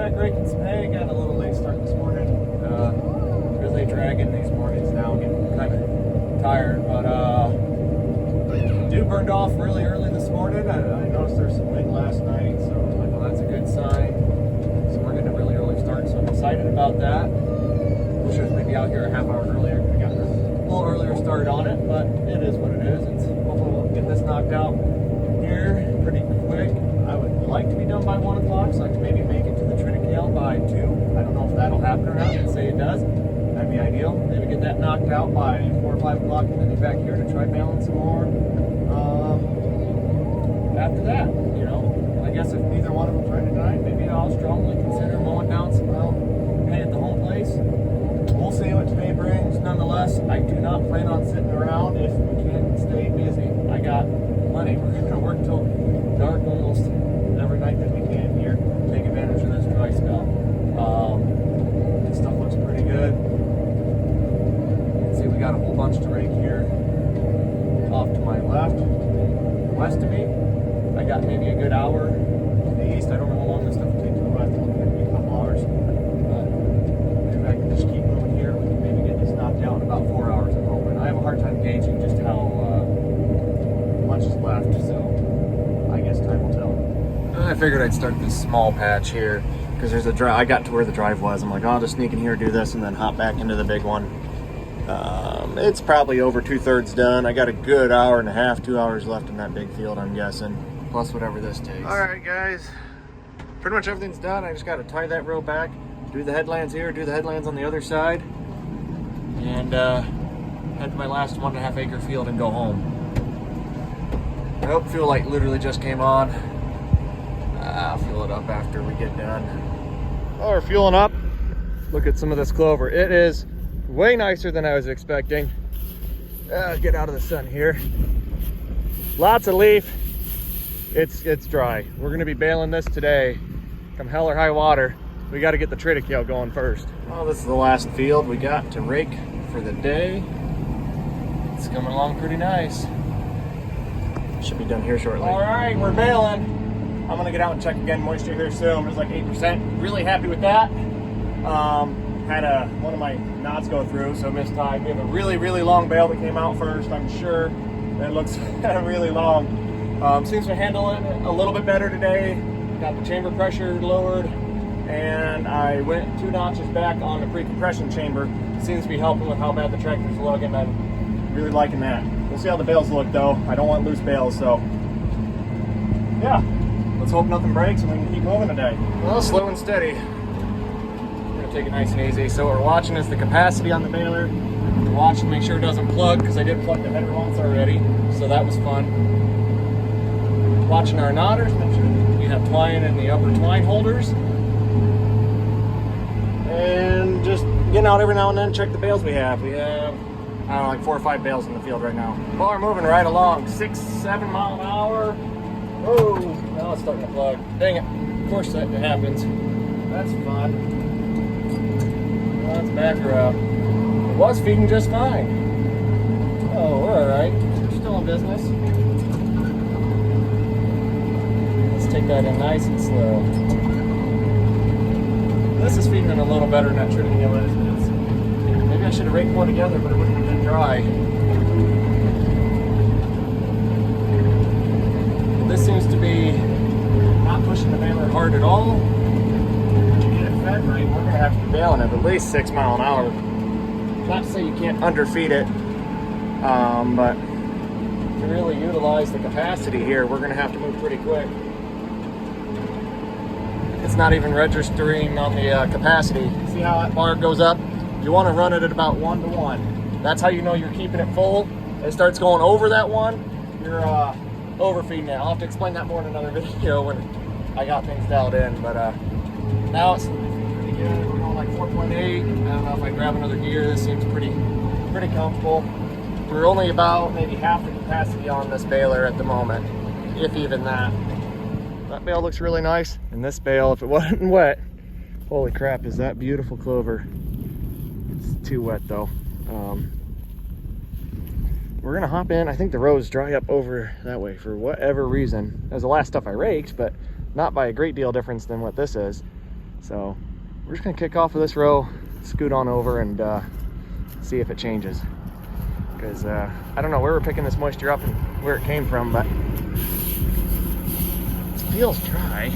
back raking some hay. Got a little late start this morning. Really dragging these mornings now. Getting kind of tired, but dew burned off really early this morning. I noticed there's some wind last night, so I was like, well, that's a good sign. So we're getting a really early start, so I'm excited about that. Wish I was maybe out here a half hour earlier. Could have gotten a little earlier start on it, but it is what it is. It's hopefully we'll get this knocked out here pretty quick. I would like to be done by 1 o'clock, so I can maybe make it to the triticale by 2. I don't know if that'll happen or not. Let's say it does. That'd be ideal. Maybe get that knocked out by 4 or 5 o'clock and then be back here to try bailing some more. After that, you know, I guess if neither one of them try to die, maybe I'll strongly consider mowing down some hay at the home place. We'll see what today brings. Nonetheless, I do not plan on sitting around if we can stay busy. I got plenty. We're going to work till dark almost every night that we can here. Take advantage of this dry spell. This stuff looks pretty good. You can see we got a whole bunch to rake here. Off to my left, west of me, I got maybe a good hour to the east. I don't know how long this stuff will take to the west. It's looking to be a couple hours. But maybe I can just keep moving here. We can maybe get this knocked out in about 4 hours, I'm hoping. I have a hard time gauging just how much is left, so I guess time will tell. I figured I'd start this small patch here because there's a drive. I got to where the drive was. I'm like, oh, I'll just sneak in here, do this, and then hop back into the big one. It's probably over 2/3 done. I got a good hour and a half, 2 hours left in that big field, I'm guessing, plus whatever this takes. All right, guys, pretty much everything's done. I just got to tie that row back, do the headlands here, do the headlands on the other side, and head to my last 1.5 acre field and go home. I hope fuel light literally just came on. I'll fuel it up after we get done. Oh, we're fueling up. Look at some of this clover. It is way nicer than I was expecting. Get out of the sun here. Lots of leaf. It's dry. We're gonna be baling this today. Come hell or high water, we got to get the triticale going first. Oh, this is the last field we got to rake for the day. It's coming along pretty nice. Should be done here shortly. All right, we're baling. I'm gonna get out and check again moisture here soon. It's like 8%. Really happy with that. Had one of my knots go through, so missed tie. We have a really, really long bale that came out first, I'm sure. That looks really long. Seems to handle it a little bit better today. Got the chamber pressure lowered, and I went 2 notches back on the pre-compression chamber. Seems to be helping with how bad the tractor's looking. I'm really liking that. We'll see how the bales look, though. I don't want loose bales, so yeah. Let's hope nothing breaks and we can keep moving today. Well, slow and steady. Take it nice and easy. So what we're watching is the capacity on the baler. We're watching to make sure it doesn't plug, because I did plug the header once already, so that was fun. Watching our knotters, make sure we have twine in the upper twine holders. And just getting out every now and then, check the bales we have. We have, I don't know, like 4 or 5 bales in the field right now. Well, we're moving right along, 6-7 mile an hour. Oh, now it's starting to plug. Dang it, of course that happens. That's fun. Let's back her up. It was feeding just fine. Oh, we're all right. We're still in business. Let's take that in nice and slow. This is feeding a little better than that triticale is. Maybe I should have raked more together, but it wouldn't have been dry. This seems to be not pushing the baler hard at all. Fed right, we're gonna have to be bailing at least 6 miles an hour. Not to say you can't underfeed it, but to really utilize the capacity here, we're gonna have to move pretty quick. It's not even registering on the capacity. See how that bar goes up? You want to run it at about 1 to 1. That's how you know you're keeping it full. It starts going over that 1, you're overfeeding it. I'll have to explain that more in another video when I got things dialed in, but now it's pretty good. We're going like 4.8. I don't know if I grab another gear. This seems pretty comfortable. We're only about maybe half the capacity on this baler at the moment, if even that. That bale looks really nice, and this bale, if it wasn't wet, holy crap, is that beautiful clover. It's too wet though. We're gonna hop in. I think the rows dry up over that way for whatever reason. That was the last stuff I raked, but not by a great deal difference than what this is. So we're just gonna kick off of this row, scoot on over and see if it changes. Because I don't know where we're picking this moisture up and where it came from, but it feels dry.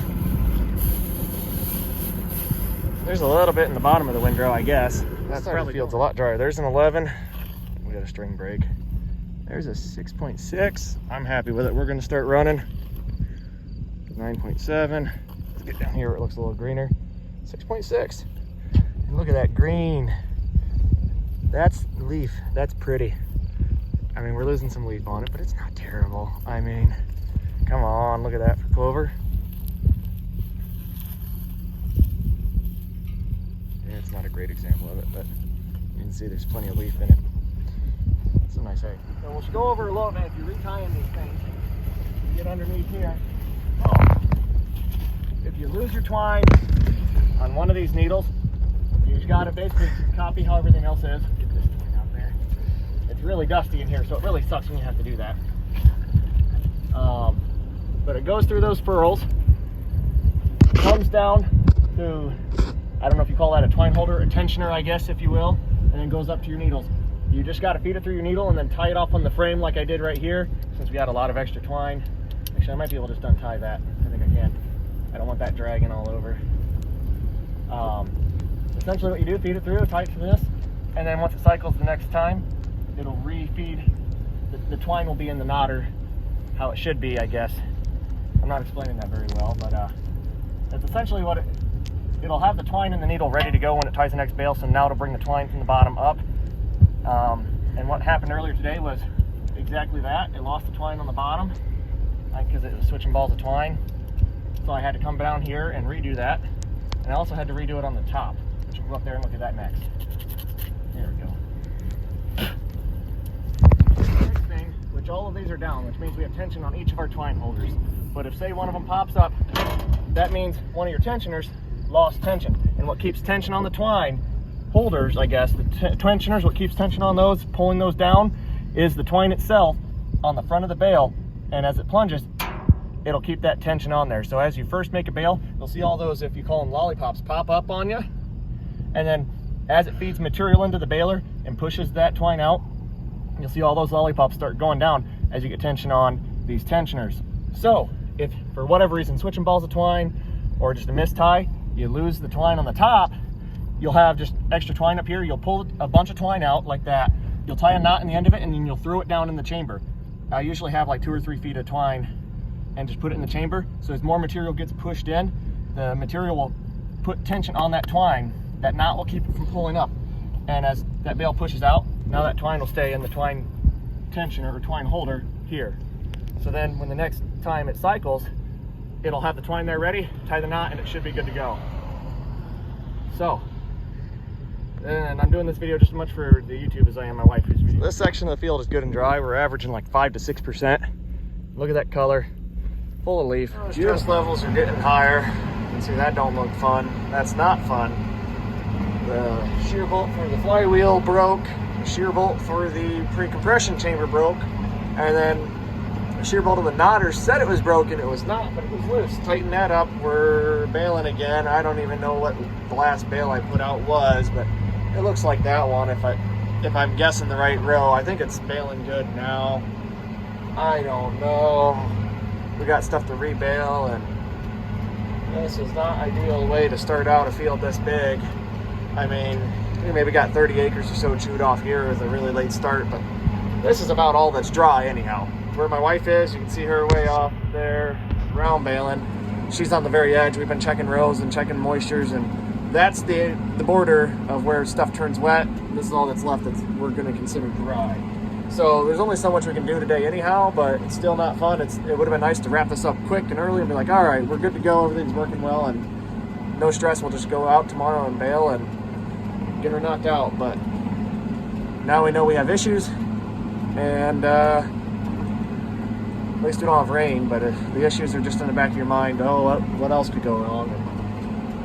There's a little bit in the bottom of the windrow, I guess. That probably feels a lot drier. There's an 11. We got a string brake. There's a 6.6. I'm happy with it. We're gonna start running. 9.7. Let's get down here where it looks a little greener. 6.6. And look at that green. That's leaf. That's pretty. I mean, we're losing some leaf on it, but it's not terrible. I mean, come on, look at that for clover. Yeah, it's not a great example of it, but you can see there's plenty of leaf in it. It's a nice hay. So we'll go over a little bit. If you're retying these things, you get underneath here. Oh. If you lose your twine on one of these needles, you've got to basically copy how everything else is. Get this twine out there. It's really dusty in here, so it really sucks when you have to do that. But it goes through those furrows, comes down to, I don't know if you call that a twine holder, a tensioner, I guess, if you will, and then goes up to your needles. You just got to feed it through your needle and then tie it off on the frame like I did right here, since we got a lot of extra twine. Actually, I might be able to just untie that. I think I can. I don't want that dragging all over. Essentially what you do, feed it through, tie it to this, and then once it cycles the next time, it'll re-feed. The twine will be in the knotter, how it should be, I guess. I'm not explaining that very well, but that's essentially what it'll have the twine in the needle ready to go when it ties the next bale, so now it'll bring the twine from the bottom up. And what happened earlier today was exactly that. It lost the twine on the bottom because it was switching balls of twine. So I had to come down here and redo that. And I also had to redo it on the top, which we'll go up there and look at that next. There we go. Next thing, which all of these are down, which means we have tension on each of our twine holders. But if, say, one of them pops up, that means one of your tensioners lost tension. And what keeps tension on the twine holders, I guess, the tensioners, what keeps tension on those, pulling those down, is the twine itself on the front of the bale. And as it plunges, it'll keep that tension on there. So as you first make a bale, you'll see all those, if you call them lollipops, pop up on you. And then as it feeds material into the baler and pushes that twine out, you'll see all those lollipops start going down as you get tension on these tensioners. So if for whatever reason, switching balls of twine or just a mistie, you lose the twine on the top, you'll have just extra twine up here. You'll pull a bunch of twine out like that. You'll tie a knot in the end of it and then you'll throw it down in the chamber. I usually have like 2 or 3 feet of twine and just put it in the chamber. So as more material gets pushed in, the material will put tension on that twine. That knot will keep it from pulling up. And as that bale pushes out, now that twine will stay in the twine tensioner or twine holder here. So then when the next time it cycles, it'll have the twine there ready, tie the knot, and it should be good to go. So, and I'm doing this video just as much for the YouTube as I am my wife's video. So this section of the field is good and dry. We're averaging like 5 to 6%. Look at that color, full of leaf. Stress levels are getting higher. You can see that don't look fun. That's not fun. The shear bolt for the flywheel broke. The shear bolt for the pre-compression chamber broke. And then the shear bolt of the knotter said it was broken. It was not, but it was loose. Tighten that up. We're baling again. I don't even know what the last bale I put out was, but it looks like that one. If I'm guessing the right row, I think it's baling good now. I don't know. We got stuff to rebale, and this is not ideal way to start out a field this big. I mean, we maybe got 30 acres or so chewed off here with a really late start, but this is about all that's dry anyhow. Where my wife is, you can see her way off there, round baling. She's on the very edge. We've been checking rows and checking moistures, and that's the border of where stuff turns wet. This is all that's left that we're going to consider dry. So there's only so much we can do today anyhow, but it's still not fun. It would have been nice to wrap this up quick and early and be like, all right, we're good to go. Everything's working well and no stress. We'll just go out tomorrow and bale and get her knocked out. But now we know we have issues, and at least we don't have rain, but the issues are just in the back of your mind. Oh, what else could go wrong?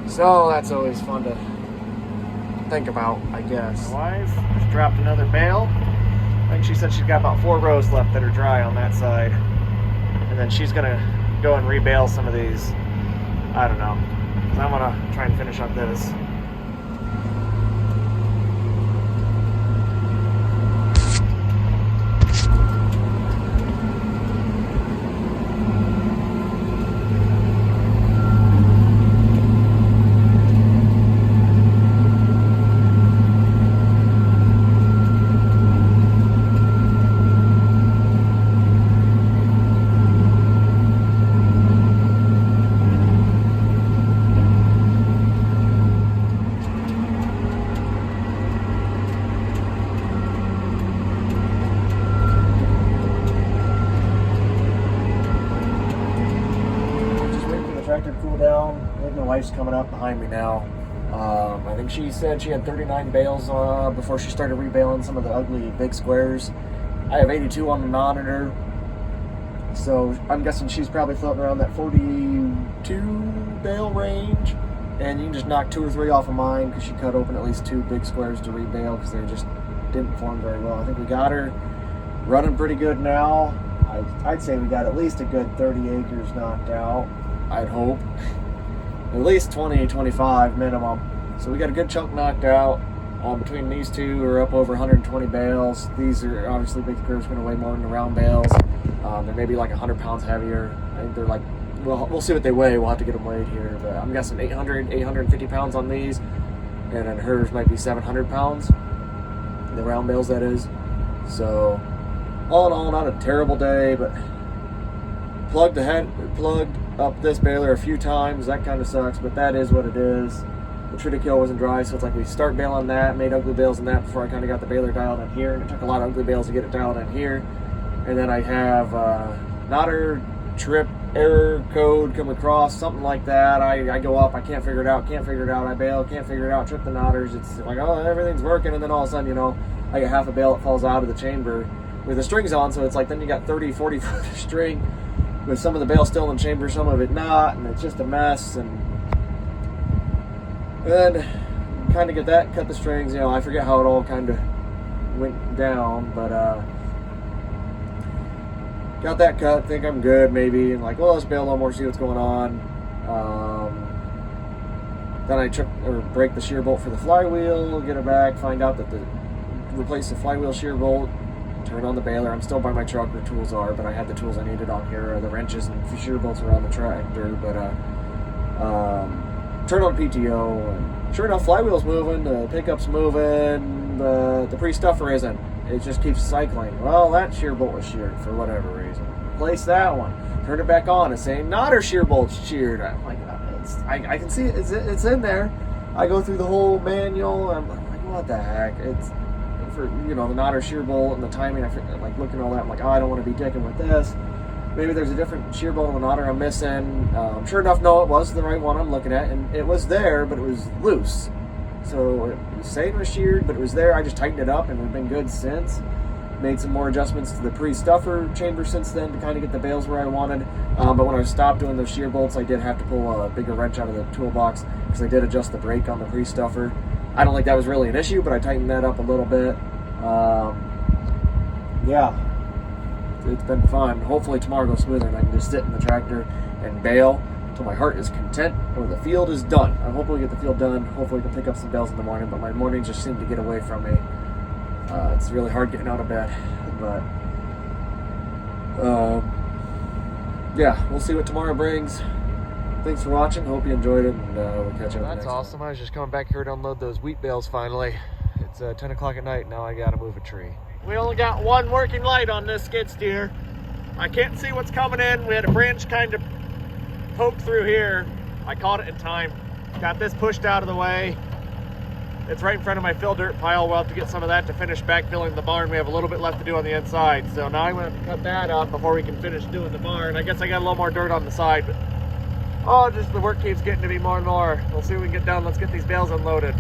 So that's always fun to think about, I guess. My wife just dropped another bale. I think she said she's got about 4 rows left that are dry on that side. And then she's gonna go and rebale some of these, I don't know, I want to try and finish up this. Tractor cool down. I think my wife's coming up behind me now. I think she said she had 39 bales before she started rebaling some of the ugly big squares. I have 82 on the monitor, so I'm guessing she's probably floating around that 42 bale range. And you can just knock 2 or 3 off of mine because she cut open at least 2 big squares to rebale because they just didn't form very well. I think we got her running pretty good now. I'd say we got at least a good 30 acres knocked out. I'd hope. At least 20, 25 minimum. So we got a good chunk knocked out. Between these two, we're up over 120 bales. These are obviously big squares, going to weigh more than the round bales. They're maybe like 100 pounds heavier. I think they're like, well, we'll see what they weigh. We'll have to get them weighed here. But I'm guessing 850 pounds on these. And then hers might be 700 pounds. The round bales, that is. So, all in all, not a terrible day, but plugged up this baler a few times. That kind of sucks, but that is what it is. The triticule wasn't dry, so it's like we start baling that, made ugly bales in that before I kind of got the baler dialed in here, and it took a lot of ugly bales to get it dialed in here. And then I have knotter trip error code come across, something like that. I go up, I can't figure it out, I bail, can't figure it out, trip the knotters. It's like, oh, everything's working, and then all of a sudden, you know, I get half a bale that falls out of the chamber with the strings on, so it's like then you got 30, 40 foot of string with some of the bale still in the chamber, some of it not, and it's just a mess. And then kind of get that, cut the strings, you know, I forget how it all kind of went down, but got that cut, think I'm good maybe, and like, well, let's bail a little more, see what's going on. Then I break the shear bolt for the flywheel, get it back, find out that replace the flywheel shear bolt, turn on the baler. I'm still by my truck where tools are, but I had the tools I needed on here. The wrenches and shear bolts are on the tractor, but turn on PTO, and sure enough, flywheel's moving, the pickup's moving, the pre-stuffer isn't. It just keeps cycling. Well, that shear bolt was sheared for whatever reason. Replace that one. Turn it back on. It's saying knotter shear bolt's sheared. I'm like, I can see it. It's in there. I go through the whole manual. I'm like, what the heck? It's for, you know, the knotter shear bolt and the timing. I like looking at all that. I'm like, oh, I don't want to be dicking with this. Maybe there's a different shear bolt on the knotter I'm missing. Sure enough, no, it was the right one I'm looking at, and it was there, but it was loose. So it was saying it was sheared, but it was there. I just tightened it up, and we've been good since. Made some more adjustments to the pre-stuffer chamber since then to kind of get the bales where I wanted. But when I stopped doing those shear bolts, I did have to pull a bigger wrench out of the toolbox because I did adjust the brake on the pre-stuffer. I don't think that was really an issue, but I tightened that up a little bit. Yeah, it's been fun. Hopefully tomorrow goes smoother and I can just sit in the tractor and bale until my heart is content or the field is done. I'm hoping we get the field done. Hopefully we can pick up some bales in the morning, but my mornings just seem to get away from me. It's really hard getting out of bed, but yeah, we'll see what tomorrow brings. Thanks for watching. Hope you enjoyed it, and we'll catch up. That's awesome. Time. I was just coming back here to unload those wheat bales finally. It's 10 o'clock at night. Now I gotta move a tree. We only got one working light on this skid steer. I can't see what's coming in. We had a branch kind of poke through here. I caught it in time. Got this pushed out of the way. It's right in front of my fill dirt pile. We'll have to get some of that to finish backfilling the barn. We have a little bit left to do on the inside. So now I'm going to cut that up before we can finish doing the barn. I guess I got a little more dirt on the side, but oh, just the work keeps getting to be more and more. We'll see what we can get done. Let's get these bales unloaded.